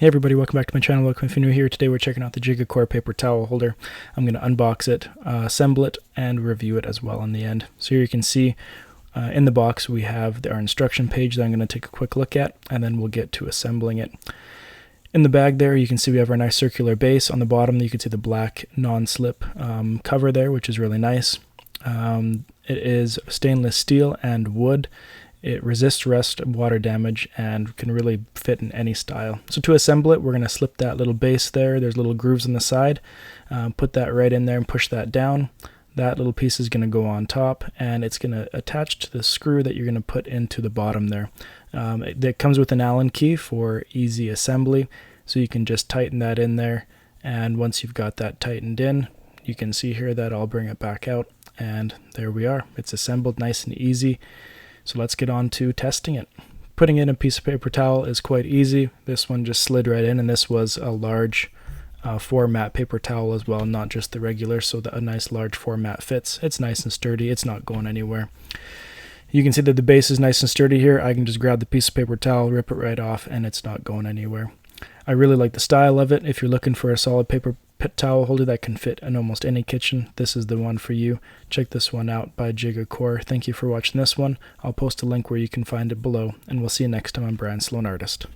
Hey everybody, welcome back to my channel. Welcome if you're new here. Today we're checking out the Gigecor Paper Towel Holder. I'm going to unbox it, assemble it, and review it as well in the end. So here you can see in the box we have our instruction page that I'm going to take a quick look at, and then we'll get to assembling it. In the bag there you can see we have our nice circular base. On the bottom you can see the black non-slip cover there, which is really nice. It is stainless steel and wood. It resists rust, water damage, and can really fit in any style. So to assemble it, we're going to slip that little base there. There's little grooves on the side. Put that right in there and push that down. That little piece is going to go on top, and it's going to attach to the screw that you're going to put into the bottom there. It comes with an Allen key for easy assembly, so you can just tighten that in there. And once you've got that tightened in, you can see here that I'll bring it back out, and there we are. It's assembled nice and easy. So let's get on to testing it. Putting in a piece of paper towel is quite easy. This one just slid right in, and this was a large format paper towel as well, not just the regular, so that a nice large format fits. It's nice and sturdy. It's not going anywhere. You can see that the base is nice and sturdy here. I can just grab the piece of paper towel, rip it right off, and it's not going anywhere. I really like the style of it. If you're looking for a solid paper towel holder that can fit in almost any kitchen, this is the one for you. Check this one out by Gigecor. Thank you for watching this one. I'll post a link where you can find it below, and we'll see you next time on Brian Sloan Artist.